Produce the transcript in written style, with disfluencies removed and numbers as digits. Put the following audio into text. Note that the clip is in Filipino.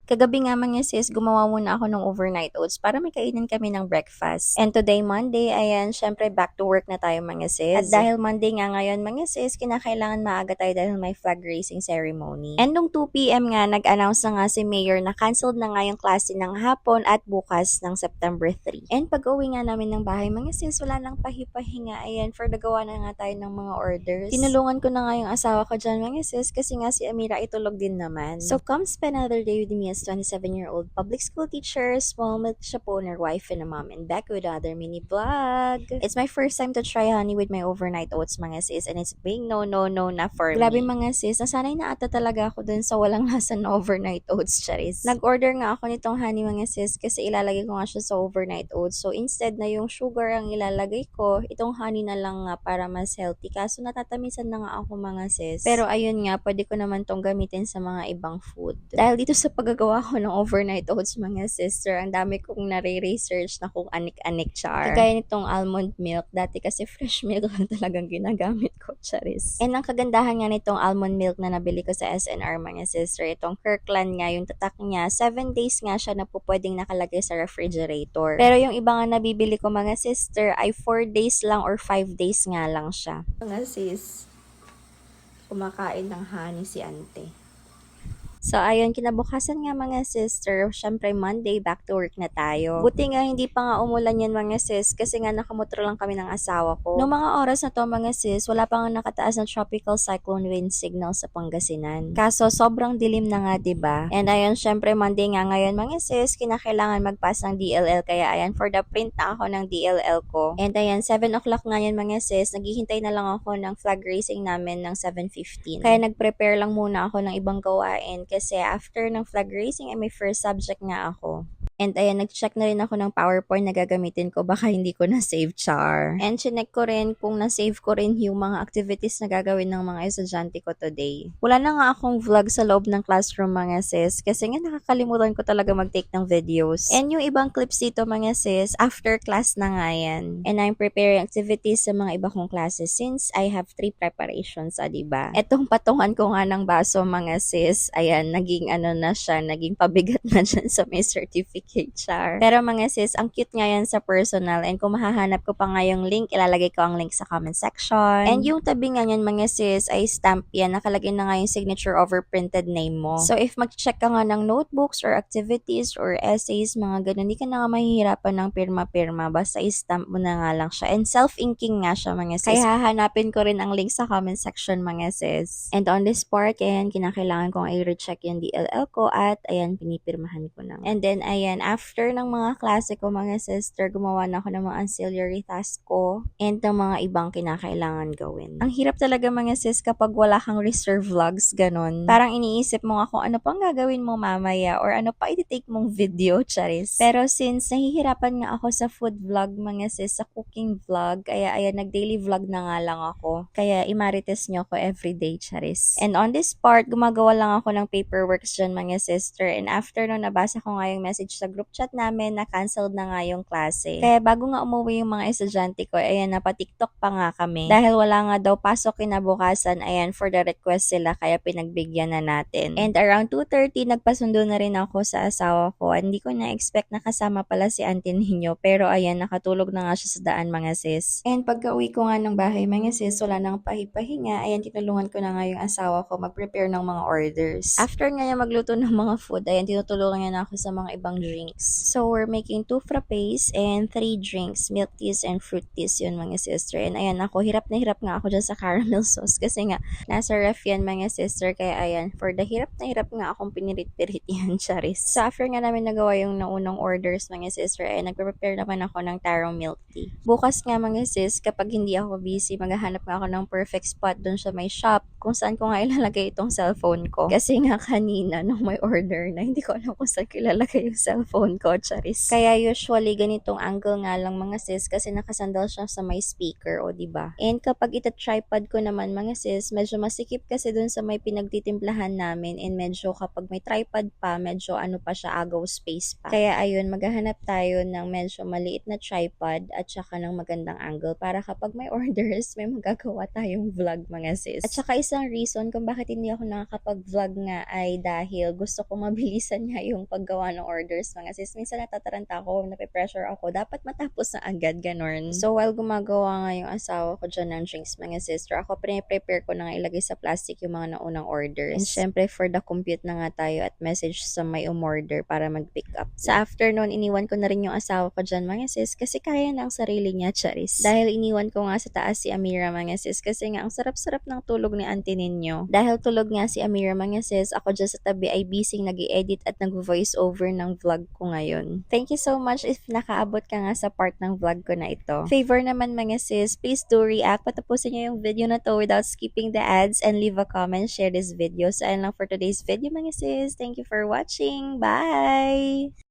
Kagabi nga mga sis, gumawa muna ako ng overnight oats para may kainin kami ng breakfast. And today, Monday, ayan, syempre back to work na tayo mga sis. At dahil Monday nga ngayon mga sis, kinakailangan maaga tayo dahil may flag raising ceremony. And nung 2 p.m. nga, nag-announce na nga si Mayor na cancelled na nga yung klase ng hapon at bukas ng September 3. And pag-uwi nga namin ng bahay mga sis, wala nang pahipahinga. Ayan, for nagawa na nga tayo ng mga orders. Tinulungan ko na nga yung asawa ko dyan mga sis kasi nga si Amira itulog din naman. So come spend another day with me as 27-year-old public school teacher, small milk shop owner, wife, and a mom, and back with another mini vlog. It's my first time to try honey with my overnight oats mga sis, and it's big no na for me. Grabe mga sis, nasanay na ata talaga ako dun sa walang lasa na overnight oats, charis. Nag-order nga ako nitong honey mga sis kasi ilalagay ko nga siya sa overnight oats. So instead na yung sugar ang ilalagay ko, itong honey na lang nga para mas healthy. Kaso natatamisan na nga ako mga sis. Pero ayun nga, pwede ko naman tong gamitin sa mga ibang food. Dahil dito sa paggagawa ko ng overnight oats mga sister, ang dami kong nare-research na kung anik-anik char. Kagaya nitong almond milk, dati kasi fresh milk lang talagang ginagamit ko, charis. And ang kagandahan nga nitong almond milk na nabili ko sa SNR mga sister, itong Kirkland nga, yung tatak niya, 7 days nga siya na po pwedeng nakalagay sa refrigerator. Pero yung iba nga nabibili ko mga sister ay 4 days lang or 5 days nga lang siya. Mga sis, kumakain ng honey si ante. So, ayun, kinabukasan nga mga sister, syempre Monday, back to work na tayo. Buti nga hindi pa nga umulan yan mga sis, kasi nga nakamotro lang kami ng asawa ko. Noong mga oras na to mga sis, wala pa nga nakataas na tropical cyclone wind signal sa Pangasinan. Kaso, sobrang dilim na nga, diba? And ayun, syempre Monday nga ngayon mga sis, kinakailangan mag-pass ng DLL, kaya ayan, for the print na ako ng DLL ko. And ayan, 7 o'clock nga yan mga sis, naghihintay na lang ako ng flag raising namin ng 7:15. Kaya nag-prepare lang muna ako ng ibang gawain, kasi after ng flag raising ay may first subject nga ako. And ayan, nag-check na rin ako ng PowerPoint na gagamitin ko. Baka hindi ko na-save char. And chinek ko rin kung na-save ko rin yung mga activities na gagawin ng mga estudyante ko today. Wala na nga akong vlog sa loob ng classroom mga sis. Kasi nga nakakalimutan ko talaga mag-take ng videos. And yung ibang clips dito mga sis, after class na nga yan. And I'm preparing activities sa mga iba kong classes since I have 3 preparations, diba? Etong patungan ko nga ng baso mga sis, ayan, naging ano na siya, naging pabigat na dyan sa may certificate. Char. Pero mga sis, ang cute nga yan sa personal, and kung mahahanap ko pa nga yung link, ilalagay ko ang link sa comment section. And yung tabi nga yan mga sis ay stamp yan, nakalagay na nga yung signature over printed name mo. So if mag-check ka nga ng notebooks or activities or essays, mga ganun, hindi ka na nga mahihirapan ng pirma-pirma, basta i-stamp mo na nga lang siya. And self-inking nga siya mga sis. Kaya hahanapin ko rin ang link sa comment section mga sis. And on this part, ayan, kinakailangan kong i-recheck yung DLL ko at ayan, pinipirmahan ko na. And then ayan, after ng mga klase ko mga sister, gumawa na ako ng mga ancillary task ko and ng mga ibang kinakailangan gawin. Ang hirap talaga mga sis kapag wala kang reserve vlogs, ganun. Parang iniisip mo nga kung ano pang gagawin mo mamaya or ano pa i-take mong video, charis. Pero since nahihirapan nga ako sa food vlog mga sis, sa cooking vlog, kaya ayan, nag-daily vlog na nga lang ako. Kaya imarites nyo ako everyday, charis. And on this part, gumagawa lang ako ng paperworks dyan mga sister, and after no, nabasa ko nga yung message sa group chat namin na canceled na nga yung klase. Kaya bago nga umuwi yung mga estudyante ko, ayan, napa-TikTok pa nga kami. Dahil wala nga daw pasok kinabukasan, ayan, for the request sila, kaya pinagbigyan na natin. And around 2:30, nagpasundo na rin ako sa asawa ko. Hindi ko na-expect na kasama pala si Auntie Ninyo, pero ayan, nakatulog na nga siya sa daan mga sis. And pagka-uwi ko nga ng bahay mga sis, wala nang pahipahinga, ayan, tinulungan ko na nga yung asawa ko mag-prepare ng mga orders. After nga yung magluto ng mga food, ayan, tinutulungan niya na ako sa mga ibang drinks. So, we're making 2 frappes and 3 drinks, milk teas and fruit teas yun mga sister. And ayan, ako, hirap na hirap nga ako dyan sa caramel sauce kasi nga, nasa ref yan mga sister. Kaya ayan, for the hirap na hirap nga akong pinirit-pirit yan, charis. So, after nga namin nagawa yung naunang orders mga sister, ay nagpe-prepare naman ako ng taro milk tea. Bukas nga mga sis, kapag hindi ako busy, maghahanap nga ako ng perfect spot dun sa may shop kung saan ko nga ilalagay itong cellphone ko. Kasi nga kanina, nung may order na, hindi ko alam kung saan ko ilalagay yung cellphone cellphone ko, charis. Kaya usually ganitong angle nga lang mga sis kasi nakasandal siya sa may speaker, o diba? And kapag ita-tripod ko naman mga sis, medyo masikip kasi dun sa may pinagtitimplahan namin and medyo kapag may tripod pa, medyo ano pa siya, agaw space pa. Kaya ayun, maghahanap tayo ng medyo maliit na tripod at saka ng magandang angle para kapag may orders, may magagawa tayong vlog mga sis. At saka isang reason kung bakit hindi ako nakakapag-vlog nga ay dahil gusto ko mabilisan nga yung paggawa ng orders mga sis. Minsan natataranta ako, nape-pressure ako, dapat matapos na agad, ganon. So while gumagawa nga yung asawa ko dyan ng drinks mga sister, ako prepare ko na nga ilagay sa plastic yung mga naunang orders. And syempre for the compute na nga tayo at message sa may umorder para mag-pick up. Sa afternoon, iniwan ko na rin yung asawa ko dyan mga sis kasi kaya na ang sarili niya, charis. Dahil iniwan ko nga sa taas si Amira mga sis kasi nga ang sarap-sarap ng tulog ni auntie ninyo. Dahil tulog nga si Amira mga sis, ako dyan sa tabi ay busy nag-i-edit at nag-voice over ng vlog ko ngayon. Thank you so much if nakaabot ka nga sa part ng vlog ko na ito. Favor naman mga sis, please do react. Patapusin nyo yung video na to without skipping the ads and leave a comment, share this video. So ayun lang for today's video mga sis. Thank you for watching. Bye!